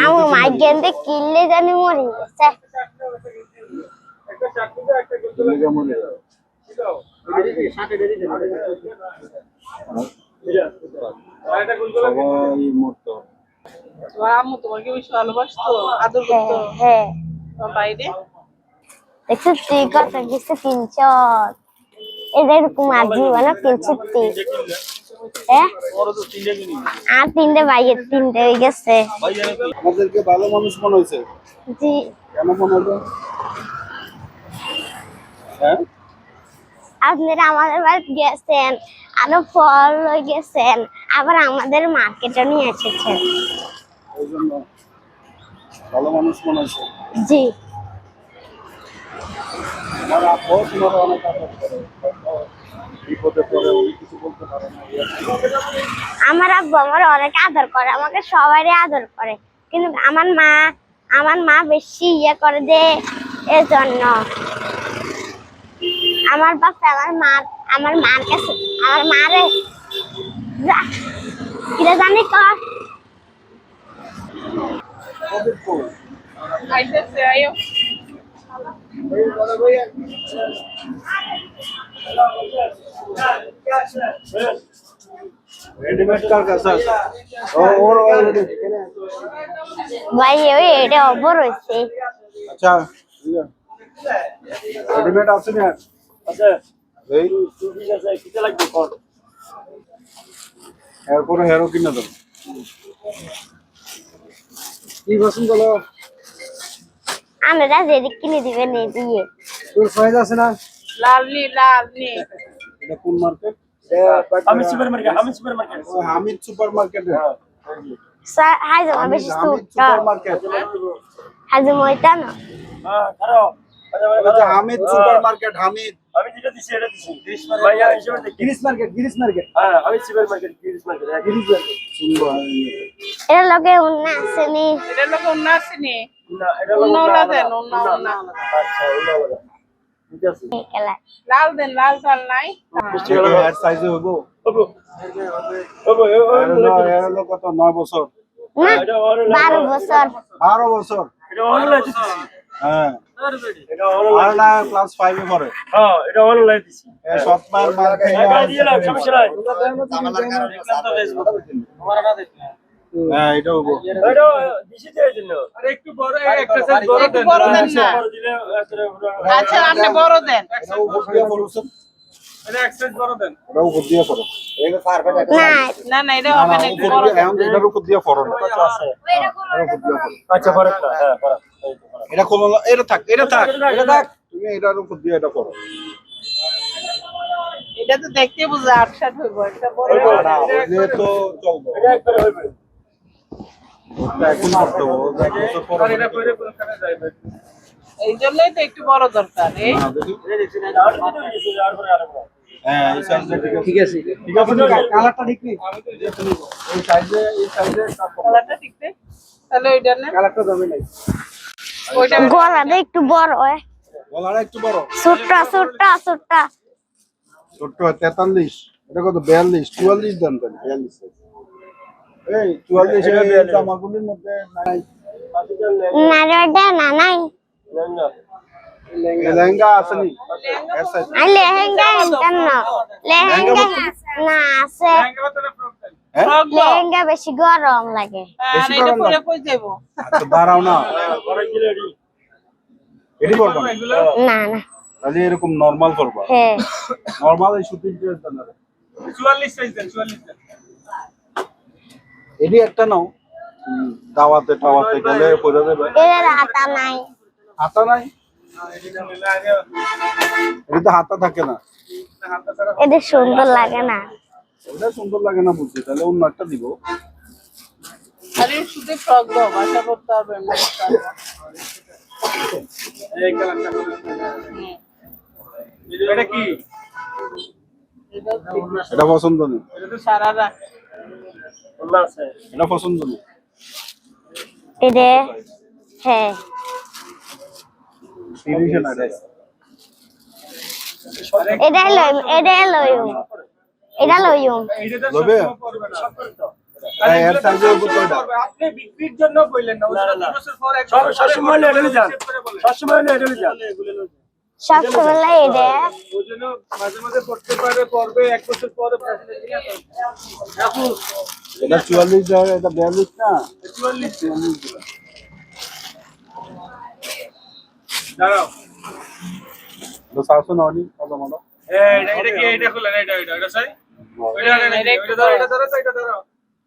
আমার মাইগেন্তে কিল্লে জানি মরি গেছে তোমাকে বেশি ভালোবাসতো আদর করতো হ্যাঁ তোমার বাইরে দেখছি তুই কত কিছু কিনছ এরকম আজি বলো কিনছি আর তিনটে বাইয়ের তিনটে হয়ে গেছে আমাদেরকে ভালো মানুষ মনে হয়েছে জি কেন মনে হলো হ্যাঁ আপনারা আমাদের বাড়িতে গেছেন আরো ফল লয়ে গেছেন আবার আমাদের মার্কেটে নিয়ে এসেছেন ওই জন্য ভালো মানুষ মনে হয়েছে জি আমার আব্বু তোমার অনেক আদর করে বিপদে পড়ে উনি কিছু বলতে পারে না আমার আব্বু আমার অনেক আদর করে আমাকে সবারই আদর করে কিন্তু আমার মা বেশি ইয়ে করে দে এর জন্য আমার বাবা আমার মার কাছে আমার মারে কিরা জানি কর আইতেছে আয়ো রেডিমেড কার কাছে ওর ভাই ওই এটা অবর হইছে আচ্ছা রেডিমেড আছে না আছে এই ঠিক আছে কিটা লাগবে কোন এরপরে হেরো কিনা দাও কি পছন্দ হলো আমরা যেদি কিনে দিবেন এই দিয়ে তোর সাইজ আছে না লাল নি এটা কোন market Hamid supermarket Hamid supermarket sir হাই জমা বেশি হামিদ সুটটা সুপারমার্কেট হাই জমা এটা না হ্যাঁ খারাপ এটা হামিদ সুপারমার্কেট হামিদ আমি যেটা দিছি এটা দিছি ভাইয়া হিসেবে দেখি গিরিশ মার্কেট হ্যাঁ হামিদ সুপারমার্কেট গিরিশ মার্কেট এর লগে উন্না আসেনি এটা লোক অন্য আসেনি না এটা অন্যলা দেন অন্য আচ্ছা ওলা ওলা ঠিক আছে কেলা লাল দেন লাল চাল নাই হেড সাইজে হইবো ওগো ওগো এর লোক কত 9 বছর না 12 বছর 12 বছর এটা অনলাইন দিছি হ্যাঁ এটা আর অনলাইন না ক্লাস 5 এ পড়ে হ্যাঁ এটা অনলাইন দিছি এই সপ্তাহ মার টাকা দিয়ে লাগ সমস্যা নাই হ্যাঁ এটা হইবো এটা দিছি এর জন্য আরে একটু বড় একটা সাইজ বড় দেন না বড় দিলে আচ্ছা আপনি বড় দেন এটা উপর দিয়ে করছেন এটা এক সাইজ বড় দেন এটা উপর দিয়ে করো এটা কার্পেট না এটা হবে না একটু বড় দেন এটার উপর দিয়ে করো না আছে আচ্ছা পারত না হ্যাঁ পারত এটা কোন এটা থাক তুমি এটার উপর দিয়ে এটা করো এটা তো দেখতে বুঝা 68 হইব এটা বড় না ওইলে তো চলবে এটা একবারে হইবে ওটা এখন করতে হবে বছর পর এটা কইরে কোনখানে যাইবে এই জন্যই তো একটু বড় দরকার এই না দেখি এটা দেখছি না আর তো দিছি আর পরে আর হ্যাঁ এই সাইজটা ঠিক আছে কালারটা ঠিক নেই এই সাইজে কালারটা ঠিক নেই তাহলে ওইটা না কালারটা যাবে নাই ওইটা গলাটা একটু বড় হয় গলাটা একটু বড় সুটটা ছোট 43 এটা কত 42 44 দাম দেন 42 এই 44 এর জামাগুলির মধ্যে নাই না রেডা না নাই লেহেঙ্গা আছে নি আর লেহেঙ্গা এনতেন না লেহেঙ্গা না আছে হ্যাঁ লেহেঙ্গা বেশি গরম লাগে আর এটা পরে কই যাব আচ্ছা দাঁড়াও না এডি করবা না না তাহলে এরকম নরমাল করবা হ্যাঁ নরমাল এই শুটিং ড্রেস দেন না 44 সাইজ দেন 44 দেন এডি একটা নাও দাওয়াতে গেলে পড়ে যাবে এর হাতা নাই হাতা নাই এটা তো হাতা থাকে না এটা সুন্দর লাগে না এটা সুন্দর লাগে না বুঝছি তাহলে অন্য একটা দিব আরে শুধু ফ্রক দাও বাসা করতে হবে এই কালারটা এটা কি এটা পছন্দ নেই এটা তো সারারা ওলা আছে এটা পছন্দ নেই এটা হ্যাঁ 30 না এটা লইম এটা তো লবে? পড়বে না এর সাইজে কতটা আপনি বিক্রির জন্য বললেন না ওটা 2 বছর পর এক সবসময় এটাই যান সবসময় এটাই যান সব সময় এটা ওই জন্য মাঝে মাঝে পড়তে পারে পড়বে 1 বছর পরে এখন এটা 44 যায় এটা 42 না 44 দাঁড়াও তো সাউন্ড অনি কত মানো এটা কি এটা খুলেন এটা স্যার এটা ধরো এটা ধরো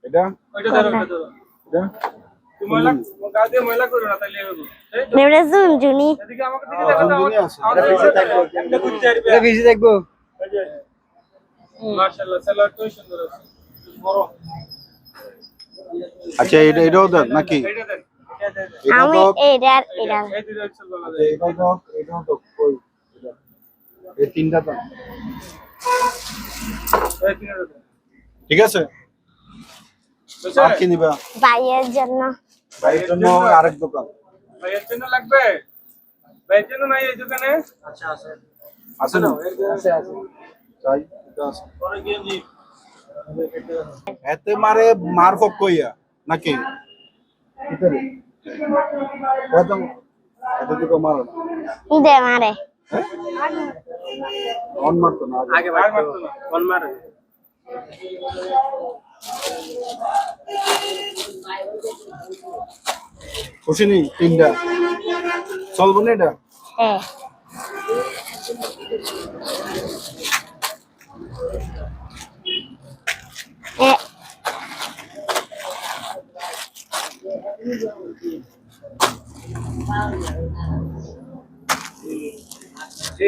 এটা ওইটা ধরো এটা তুমি ময়লা গা দিয়ে ময়লা করো না তাহলে হবে নেবড়ে জুনজুনি এদিকে আমাকে দিকে দেখো না জুনজুনি আছে। আমাদের পিছে দেখো একটা বুঝতে পারবে এটা বেশি দেখবো মাশাআল্লাহ সালোয়ার তো সুন্দর আছে বড় আচ্ছা এটাও দেন নাকি এটা দেন এটা আমি তো এটা এটা এই দুটো হচ্ছে বলা যায় এটাও তো কই এই তিনটা তো এই তিনটা দেন ঠিক আছে আর কি নিবা ভাইয়ের জন্য ভাইয়ের জন্য আরেক দোকান ভাইয়ের জন্য লাগবে ভাইয়ের জন্য নাই এই দোকানে আছে না চাই এটা আছে পরে গিয়ে নি এতে মারে মার ফক কইয়া নাকি ভিতরে কত এত দিকে মারো না দে মারে অন মারতো না আগে ভাই মারতো না বল মারে খুশি নেই তিনটা চলবো না এটা হ্যাঁ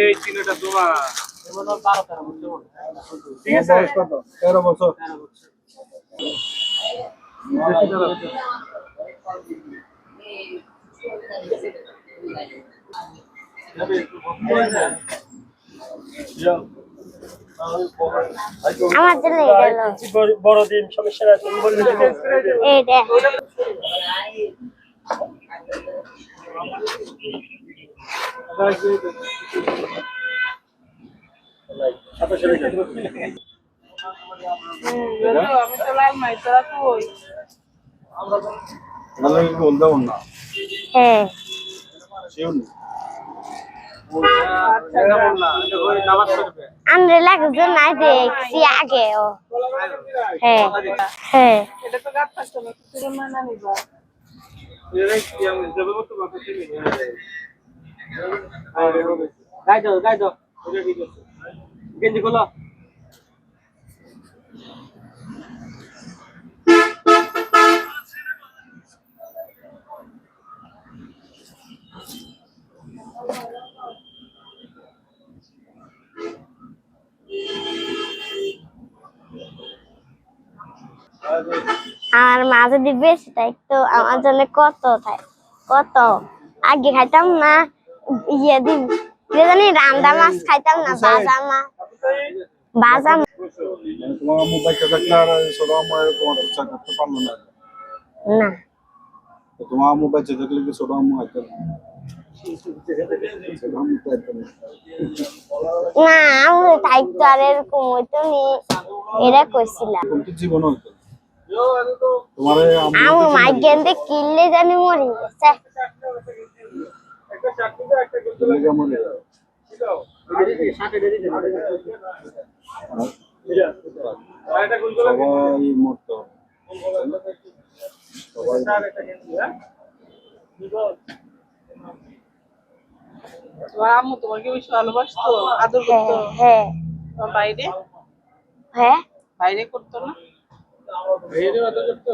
এই তিনটা তোমার ঠিক আছে বয়স কত 13 বছর আমার জন্য এটা হলো বড় দিন সমস্যা আছে এটা আমি তো লাল মাই তোরা কই ভালো কি বলতে না হ্যাঁ শিওর এটা বল না এটা ওই নামাজ পড়বে আমরা লাগছে না দেখছি আগেও হ্যাঁ হ্যাঁ এটা তো গাত থাকতো না পুরো না নিবা এরাই কি আমি দেব তো বাপে চিনি গাই দাও ওটা ঠিক আছে গেঞ্জি খোলো আমার মা যদি বেশি থাকতো আমার জন্য কত আগে খাইতাম না ইয়ে দিন জানি রান্দা মাছ খাইতাম না বাজা তোমার আম্মু বাইকে থাকলে আর ছোট আম্মু এরকম চর্চা করতে পারলো না না তো তোমার আম্মু বাইকে থাকলে কি ছোট আম্মু হয়তো ছোট আম্মু তো একদম না আমি থাকতো আর এরকম হইতো নি এটা কইছিলাম কিন্তু জীবন হইতো তোমার আমি মাইকেন্ডে কিনলে জানি মরি গেছে একটা চাকরি দাও একটা গোল কেমন দাও এটা গোল সবাই মরতো আর একটা গেঞ্জি হ্যাঁ তোমার আম্মু তোমাকে বেশি ভালোবাসতো আদর হ্যাঁ করতো হ্যাঁ তোমার বাইরে হ্যাঁ বাইরে করতো না এই যে কথা করতে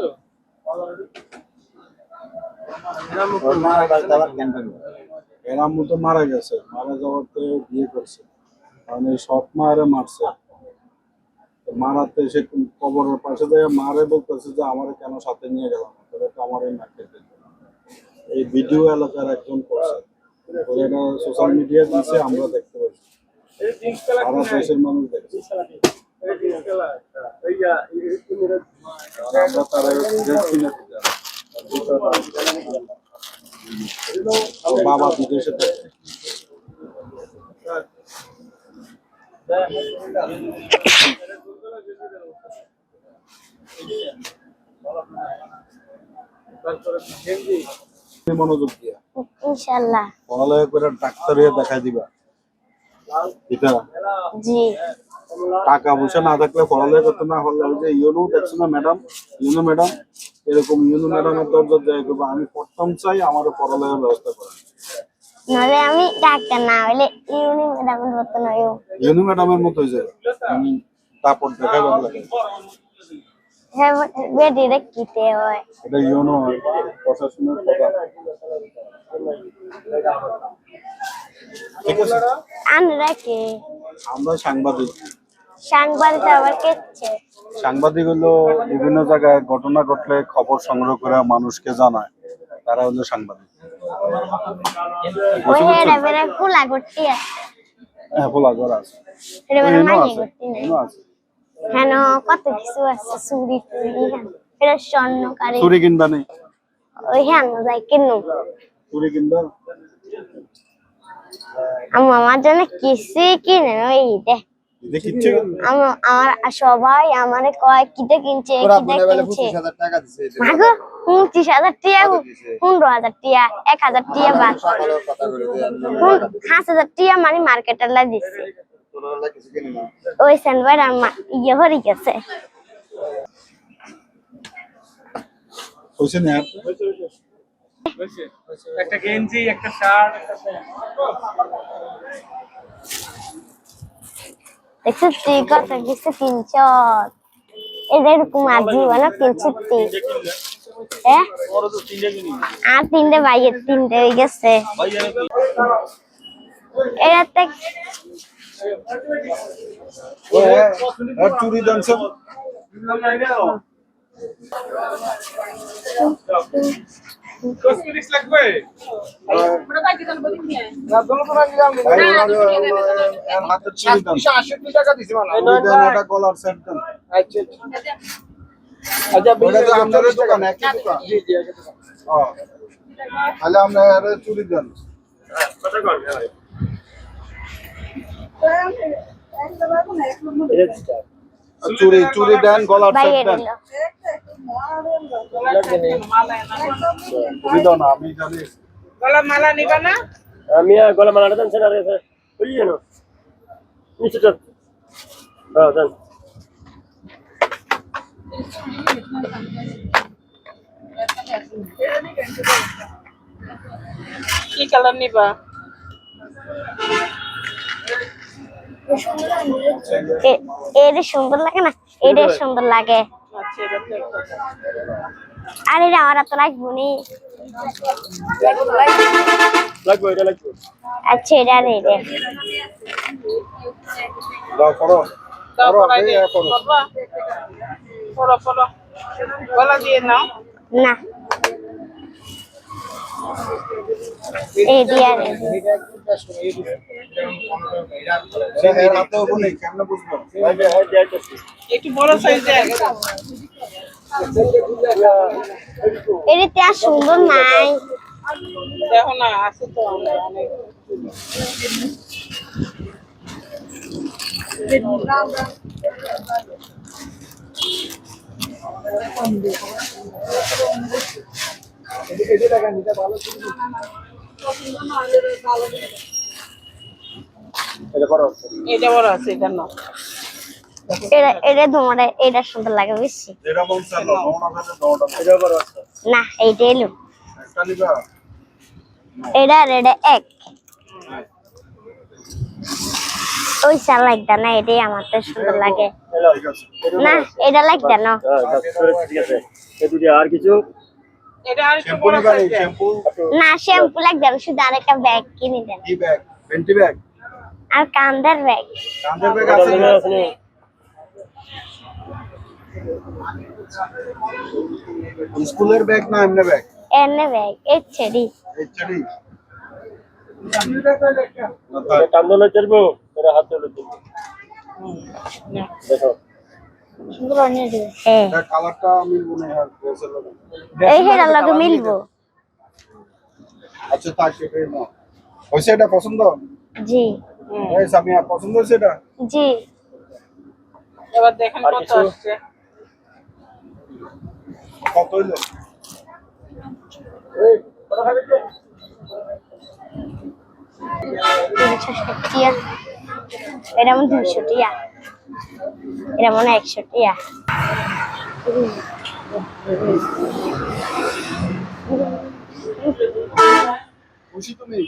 এর আম্মু তো মারা গেছে মারা যাওয়ার তো বিয়ে করছে কারণ এই সৎ মায়েরা মারছে তো মারাতে সে কবরের পাশে যায় মারে বলতেছে যে আমার কেন সাথে নিয়ে গেল না তোরা তো আমার এই নাকে এই ভিডিও এলাকার একজন করছে তো এটা সোশ্যাল মিডিয়া দিয়েছে আমরা দেখতে পাচ্ছি এই জিন্স খেলা সারা দেশের মানুষ দেখছে এই জিন্স খেলা এই আর আমরা তারা কিনে দিতে ওর বাবা বিদেশে থাকে তারপরে গেঞ্জি মনোযোগ দিয়া ইনশাল্লাহ। পড়ালেখা করে ডাক্তার হয়ে দেখাই দিবা। এটা জি। টাকা পয়সা না থাকলে পড়ালেখা করতে না পারলে ওই যে ইউনো দেখছো না ম্যাডাম, ইউনো ম্যাডাম, এরকম ইউনো ম্যাডামের দরজা যায় করবো আমি প্রথম চাই আমার পড়ালেখার ব্যবস্থা করা। নাহলে আমি ডাক্তার না হইলে ইউনি ম্যাডামের মতো নয়। ইউনো ম্যাডামের মতো যে তারপর দেখাই ভালো লাগে। হ্যাঁ, বেডি কিতে হয়। এটা ইউনো প্রশাসনের প্রধান। ঠিক আছে, আমরা কে? আমরা সাংবাদিক। সাংবাদিক আবার কেছে? সাংবাদিক হলো বিভিন্ন জায়গায় ঘটনা ঘটলে খবর সংগ্রহ করে মানুষকে জানায়, তারা হলো সাংবাদিক। ওই হেডা বেরা খোলা করতে আছে। হ্যাঁ, খোলা ঘর আছে, হেডা বেরা ইউনো মাইনে আছে, করতে নাই। ইউনো আছে। হ্যাঁ, কত কিছু আছে, চুরি টুরি হ্যাঁ। এটা স্বর্ণকারী। চুরি কিনবা নেই? ওই হ্যাঁ যাই কিনু। চুরি কিনবা? আমার জন্য কিছু কিনে ওই দে। কিচ্ছু আমার সবাই আমারে কয় কিতে কিনছে কিতে কিনছে। 25,000 টাকা দিছে। মাগো 25,000 টাকা, 15,000 টাকা, 1,000 টাকা বাস, সকালেও কথা বলে দেন। 5,000 টাকা মানে মার্কেটের লা দিছে। তোরা কিছু কিনে না। ওই সেনবার ইয়ে হয়ে গেছে। হয়েছে না? একটা গেঞ্জি, একটা শার্ট, একটা প্যান্ট। দেখছো তুই কত কিছু কিনছ। এরকম আর জীবনে কিনছি তুই। বড় তো 3 কিনি। আর 3টে বাইয়ের 3টে হয়ে গেছে। ভাই জানো কি? এরাতে আর চুরি জানছেন? কসমেটিক্স লাগবে? হাতের চুরি দেন, 80 টাকা দিছে মানে। চুরি দেন, ওটা গলার সেট দেন। আচ্ছা আচ্ছা। ওটা তো আপনাদের দোকান, একই দোকান। জি জি একই দোকান। তাহলে আমরা চুরি দেন। কত করবে ভাই? চুরি চুরি দেন, গলার সেট বাইয়ে দেন। দিল। চুরি দাও না, আমি জানি। গলা মালা নিবা না? আমি গলা মালাটা দেন স্যার, আরে ওই যেন নিচে চল। হ্যাঁ দেন। কি কালার নিবা? এটা সুন্দর লাগে না? এটা সুন্দর লাগে। আচ্ছা, এটা তো একটা। আর এটা আমার এত লাগবো নি। লাগবে, এটা লাগবে। আচ্ছা এটা আর এটা। দাও করো। দাও করো, পরাই দে। এই করো। বাবা পড়ো পড়ো। গলা দিয়ে নাও। না এই দিয়ে আর এই দিয়ে। এর হাতেও গুলি, কেমনে বুঝবো? একটু বড় সাইজের। এটাতে আর সুন্দর নাই। দেখো না, আছে তো অনেক। এটা বড় আছে, এটা না। এটা তোমার এটা সুন্দর লাগে বেশি। যেটা মন চালো, নওনা থাকে নওনা। এটা করো আছে। না এইটা এলো। একটা নিবা? এটা আর এটা এক। ওই চাল লাগবে না, এটাই আমার তো সুন্দর লাগে। ঠিক আছে। না এটা লাগবে না। ঠিক আছে, এই দুটি আর কিছু এটা আর একটু শ্যাম্পু বড় নিবা নি? সাইজের। শ্যাম্পু? না শ্যাম্পু লাগবে না, শুধু আরেকটা ব্যাগ কিনে দেন। কি ব্যাগ? ভেন্টি ব্যাগ? আর কান্দার ব্যাগ। কাঁধের ব্যাগ আছে না? স্কুলের ব্যাগ না এমনি ব্যাগ? এনে ব্যাগ এই ছেড়ি। এইচডি কান্দলে চলবো, তোরা হাত চলে চলবো। দেখো সুন্দর অনেক দিবে। হ্যাঁ এটা কালারটা মিলবো না আর ড্রেসের লগে। এই হেরার লগে মিলবো। আচ্ছা তাই সেটাই না। হইছে, এটা পছন্দ? জি এই সামিয়া পছন্দ হইছে এটা? জি। এবার দেখেন আর কত কিছু? আসছে। কত হইলো? 360 টিয়া। এটা মনে 200 টিয়া। এটা মনে 100 টিয়া। খুশি তুমি?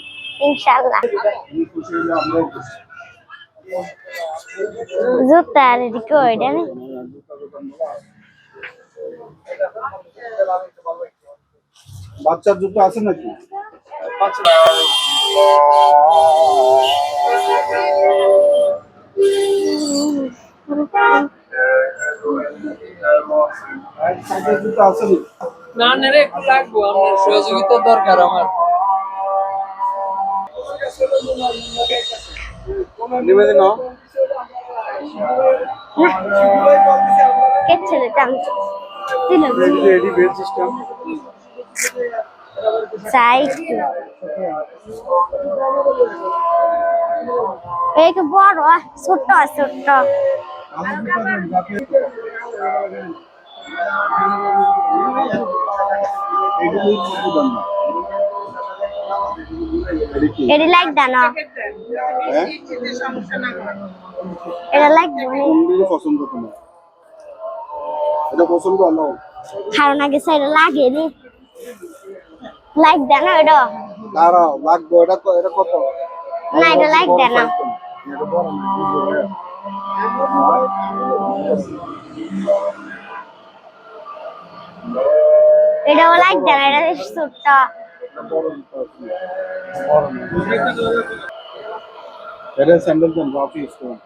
ইনশাআল্লাহ। তুমি খুশি হলে আমরাও খুশি। জুতা রেডি করে দেন। বাচ্চার জুতো আছে নাকি? সাইকেল জুতো আছে নাকি? না নেরে একটু লাগবো, আমার সহযোগিতার দরকার আমার। নিবে দিন কে ছেলে টান দিল রেডি বেল সিস্টেম সাইড এক বড় ছোট ছোট আমার জুতো দেন যাতে এটা নিয়ে কিছু দাম না। এডি লাইক দানা হ্যাঁ এটা লাইক বলে কোনগুলো পছন্দ তোমার? এটা পছন্দ হলো কারণ আগে সাইড লাগে নি লাইক দানা এটা দাঁড়াও লাগবে এটা এটা কত? না এটা লাইক দানা এটা বড় না বুঝলে এটাও লাইক দানা এটা ছোট এটা স্যান্ডেল দেন রাফি স্টোন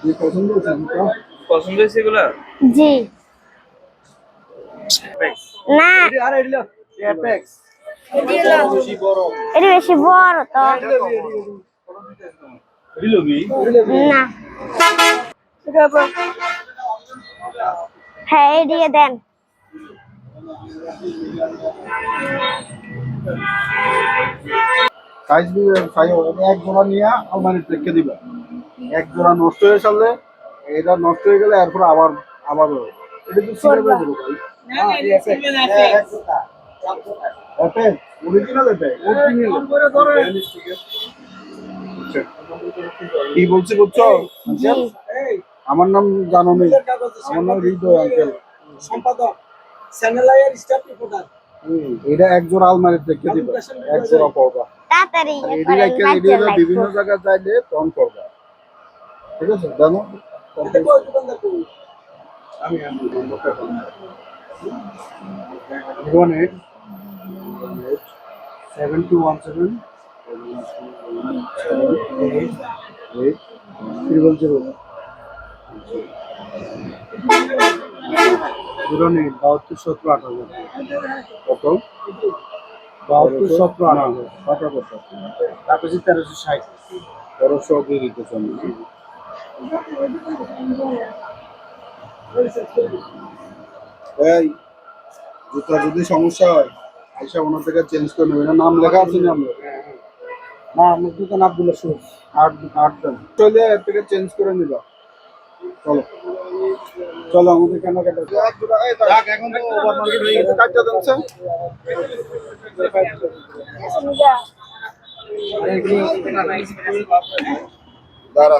কি পছন্দ হয়েছে জুতো? পছন্দ হয়েছে এগুলা? জি না আরে এগুলা এয়ারপ্যাক্স খুশি বড় এটা বেশি বড় তো রিলবি না হ্যাঁ এই দিয়ে দেন সাইজ দিয়ে সাইজ এক জোড়া নিয়ে আলমারিতে রেখে দিবা এক জোড়া নষ্ট হয়ে গেলে এটা নষ্ট হয়ে গেলে এরপর আবার আবার এটা তো সিলে করে দেবো ভাই অরিজিনাল কি বলছি বুঝছো আমার নাম জানো নেই আমার নাম হৃদয় আঙ্কেল সম্পাদক চ্যানেলাইয়ের স্টাফ রিপোর্টার। এটা এক জোড়া আলমারিতে রেখে দিবা এক জোড়া পাওয়া তাড়াতাড়ি এডি রাখে এডি বিভিন্ন জায়গায় যাইলে তখন করবা ঠিক আছে জানো আমি 7217 0 72 17 18 কত 72 17 18 কত কত তারপরে 1360 1300 দিয়ে দিতে চান এই জুতা যদি সমস্যা হয় আইসা ওনার থেকে চেঞ্জ করে নেবেন নাম লেখা আছে না আমরা না আমার দোকান আব্দুল্লাহ শুজ আট চলে এর থেকে চেঞ্জ করে নিবা চলো চলো আমাদের কেনাকাটা এখন তো ওভার মার্কেট হয়ে গেছে কাটটা দিচ্ছে দাঁড়া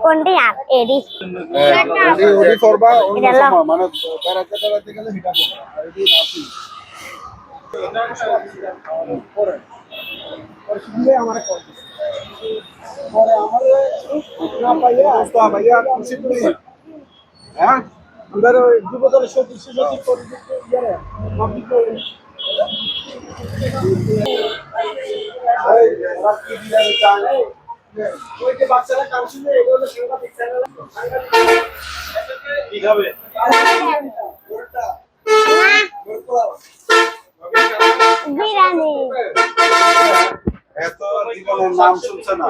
কোনটি আর এডি ওডি করবা অন্য সময় মানে বেড়াতে গেলে হিটা করবা আর এডি রাখি পরে শুনলে আমারে কল পরে আমারে না পাইয়া তো ভাইয়া খুশি তুমি হ্যাঁ আমরা যুবদল সদস্য সচিব করে দিতে ইয়ারে পাবলিক এই রাখি দিয়া জানে ওই যে বাচ্চারা কাউন্সিলে এগুলো সাংবাদিক চ্যানেল কি হবে ওরটা বিরিয়ানি এত জীবনের নাম শুনছে না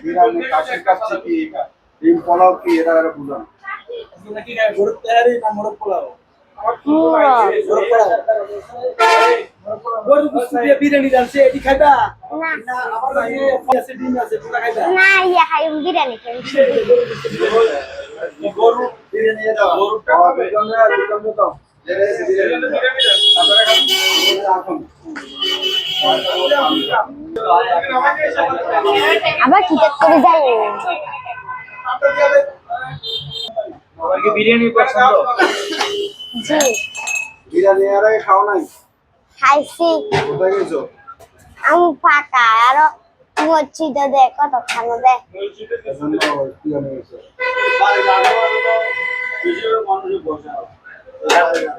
বিরিয়ানি কাশি কাচ্ছি কি ডিম পোলাও কি এরা বুঝান গরুর তেহারি না মোরগ পোলাও মুরগ গরু গোশত দিয়ে বিরিয়ানি রাঁধছে এটি খাইবা না না আমার লাগে আছে ডিম আছে তোমরা খাইবা না ইয়া খাই বিরিয়ানি খাই গরু বিরিয়ানি দাও গরু খাওয়াবে দোকান দাও আপনারা খান আবার টিকেট করে যাই আমার কি বিরিয়ানি পছন্দ জি বিরিয়ানি আর আগে খাও নাই খাইছি কোথায় গেছো আমি ফাঁকা আরো মসজিদে দে কত খানো দে এখন কি জানো গেছো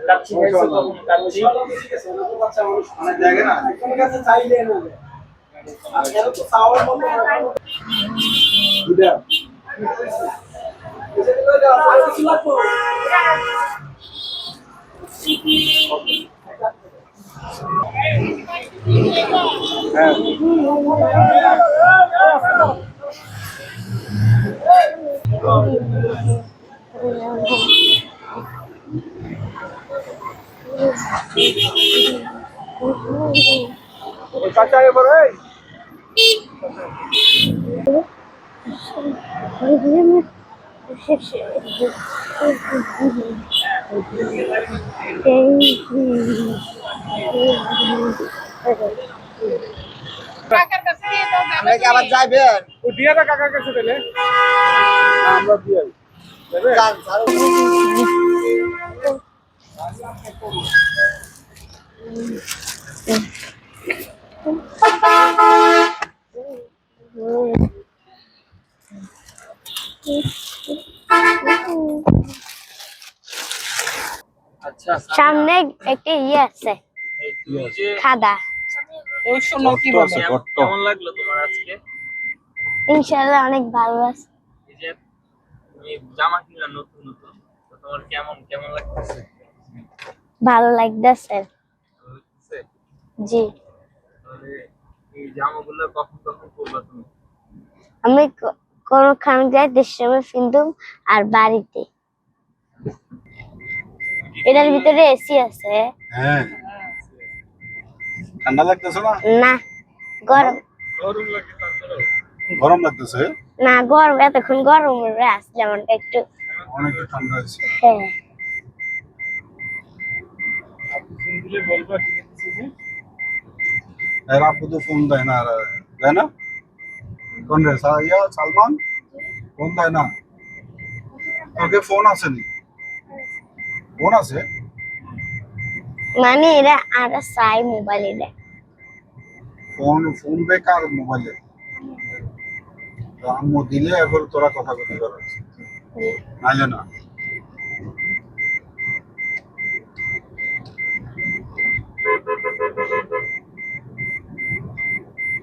কাচ্চি খাইছো কখন? কাচ্চি অনেক জায়গা না আমার কাছে চাইলে না আর কেন তো চাওয়ার মতো দুটা হ্যাঁ চাচা এবার এই কাকার কাছে দিয়ে দাও আমরা কি আবার যাইবেন ও দিয়াটা কাকার কাছে দিলে আমরা দিয়ে দেবে আচ্ছা সামনে একটা ইয়ে আছে এই তুমি যে খাদা ওই শোনো কি গর্ত বলে আছে, গর্ত। কেমন লাগলো তোমার আজকে? ইনশাআল্লাহ অনেক ভালো আছে এই যে তুমি জামা কিনলা নতুন নতুন, তো তোমার কেমন কেমন লাগতেছে? ভালো লাগতেছে ভালো লাগতেছে? জি তাহলে এই জামাগুলো কখন কখন পরবা তুমি? আমি কোনখানে যাই দেশের সময় কিন্তু আর বাড়িতে এটার ভিতরে এসি আছে হ্যাঁ ঠান্ডা লাগতেছে না না গরম গরম লাগে তারপরেও? গরম লাগতেছে না গরম এতক্ষণ গরম আসলে আমার একটু অনেক ঠান্ডা হয়েছে হ্যাঁ দিলে বলবা ঠিক আছে যে এর আপু তো ফোন দেয় না আর দেয় না কোন রে সালমান ফোন দেয় না তোকে ফোন আসেনি ফোন আছে মানে এরা আর চাই মোবাইলে ফোন ফোন বেকার মোবাইলে আম্মু দিলে এখন তোরা কথা বলতে পারছিস নাইলে না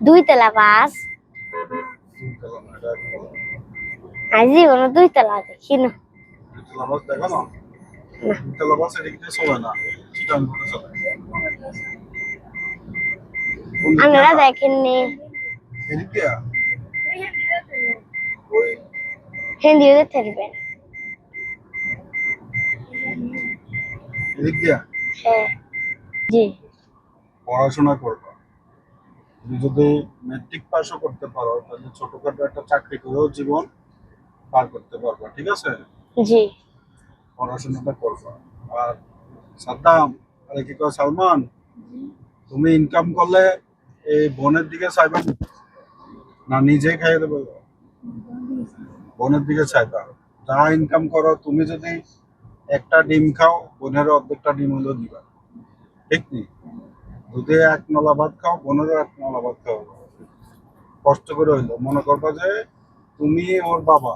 দুই তলা বাস আজি কোনো দুই তলা দেখি না লাবাস দেখো না লাবাস এদিকে চলে না চিটান করে চলে আপনারা দেখেননি এদিক দিয়া হিন্দিতে থাকবেন এদিক দিয়া হ্যাঁ জি পড়াশোনা করবা তুমি যদি ম্যাট্রিক পাসও করতে পারো তাহলে ছোটখাটো একটা চাকরি করেও জীবন পার করতে পারবা ঠিক আছে জি পড়াশোনাটা করবা আর সাদ্দাম আরে কি কয় সালমান তুমি ইনকাম করলে এই বোনের দিকে চাইবা না নিজে খাইয়ে দেবে বোনের দিকে চাইবা যা ইনকাম করো তুমি যদি একটা ডিম খাও বোনের অর্ধেকটা ডিম হলেও দিবা ঠিক নেই যদি এক নলা ভাত খাও বোনেরও এক নলা ভাত খাও কষ্ট করে হইলো মনে করবা যে তুমি ওর বাবা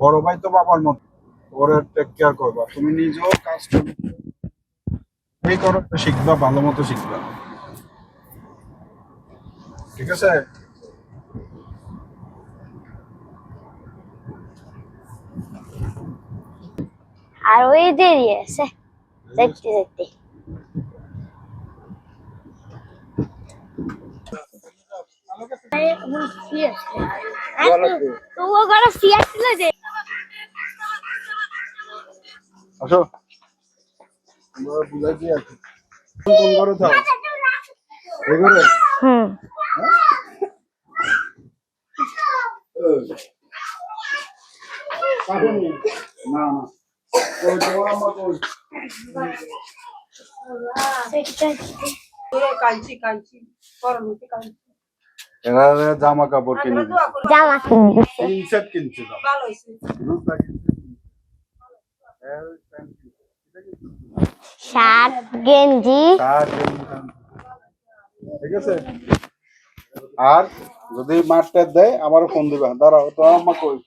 বড় ভাই তো বাবার মতো ওরে টেক কেয়ার করবা তুমি নিজেও কাজ করবে এই করো তো শিখবা ভালো মতো শিখবা ঠিক আছে আর ওই দেরি আছে দেখতে দেখতে তো ও গড়া সিয়াছিল যে আসো আমরা বুঝাই দিই আর কি। কোন ঘরে থাও? এই ঘরে? হুম। না না ওই তোমার আম্মা কই? কাঞ্চি পরমতে কাঞ্চি এরা জামা কাপড় কিনে দিছে। জামা কিনতেছে। 3 সেট কিনছে জামা। ভালো হইছে দুটা কিনছে। এর প্যান্ট কিনছে। শার্ট গেঞ্জি শার্ট কিনছে। ঠিক আছে? আর যদি মারতে দেয় আমারও ফোন দিবা। দাঁড়াও তো আম্মা কই?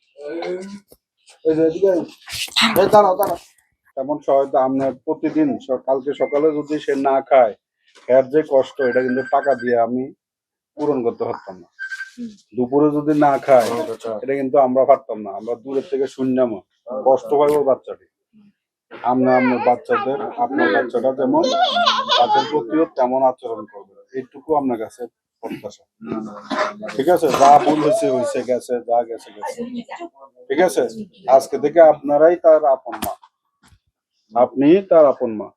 এই যে এদিকে আই। এই দাঁড়াও দাঁড়াও। তেমন সহায়তা আপনার প্রতিদিন কালকে সকালে যদি সে না খায় এর যে কষ্ট এটা কিন্তু টাকা দিয়ে আমি পূরণ করতে পারতাম না। দুপুরে যদি না খায় এটা কিন্তু আমরা পারতাম না। আমরা দূরের থেকে শুনলাম কষ্ট পাইব বাচ্চাটি। আপনার বাচ্চাদের আপনার বাচ্চাটা যেমন তাদের প্রতিও তেমন আচরণ করবে এইটুকু আপনার কাছে প্রত্যাশা। ঠিক আছে? যা ভুল হয়েছে হয়েছে গেছে, যা গেছে গেছে। ঠিক আছে? আজকে থেকে আপনারাই তার আপন মা, আপনি তার আপন মা।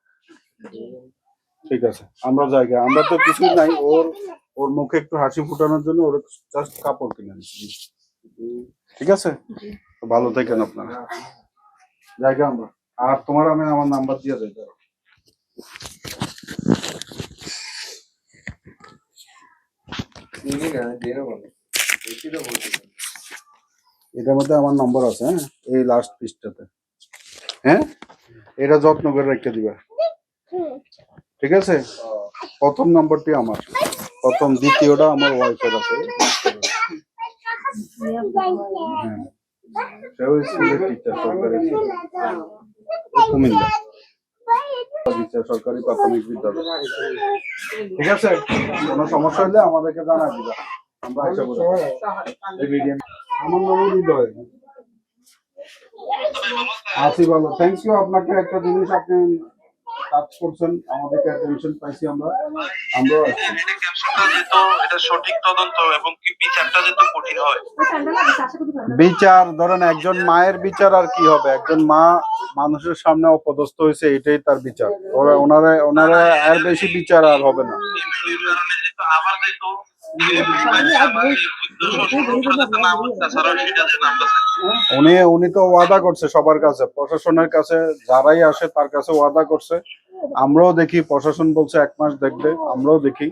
ঠিক আছে? আমরা জায়গা আমরা তো কিছুই নাই, ওর মুখে একটু হাসি ফুটানোর জন্য ওর জাস্ট কাপড় কিনে দিচ্ছি। ঠিক আছে? তো ভালো থাকেন আপনারা। জায়গা আমরা আর তোমার আমি আমার নাম্বার দিয়ে যাই। এটার মধ্যে আমার নম্বর আছে, হ্যাঁ, এই লাস্ট পিসটাতে। হ্যাঁ, এটা যত্ন করে রেখে দিবা। ঠিক আছে? প্রথম নম্বরটি আমার, প্রথম দ্বিতীয়টা আমার ওয়াইফের আছে। হ্যাঁ, সেও স্কুলের টিচার, সরকারি কুমিল্লা সরকারি প্রাথমিক বিদ্যালয়। ঠিক আছে? কোনো সমস্যা হলে আমাদেরকে জানাই দিবা, আমরা আশা করি। আমার নাম হৃদয়। আছি ভালো, থ্যাংক ইউ। আপনাকে একটা জিনিস আপনি কাজ করছেন, আমাদেরকে অ্যাটেনশন পাইছি আমরা, আমরাও আছি। এটা সঠিক তদন্ত এবং কি বিচারটা যাতে কঠিন হয়। বিচার ধরেন একজন মায়ের বিচার আর কি হবে, একজন মা মানুষের সামনে অপদস্থ হয়েছে, এটাই তার বিচার। ওনারা এর বেশি বিচার আর হবে না। আবার যেহেতু উনি তো ওয়াদা করছে সবার কাছে, প্রশাসনের কাছে যারাই আসে তার কাছে ওয়াদা করছে। আমরাও দেখি, প্রশাসন বলছে 1 মাস দেখবে, আমরাও দেখি।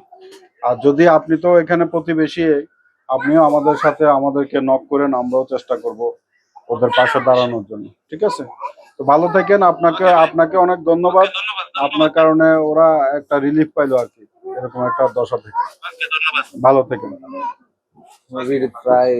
আর যদি আপনি তো এখানে প্রতিবেশী, আপনিও আমাদের সাথে আমাদেরকে নক করেন, আমরাও চেষ্টা করব ওদের পাশে দাঁড়ানোর জন্য। ঠিক আছে? তো ভালো থাকেন। আপনাকে অনেক ধন্যবাদ। আপনার কারণে ওরা একটা রিলিফ পাইলো আর কি, এরকম একটা দশা থেকে। ভালো থাকেন। প্রায়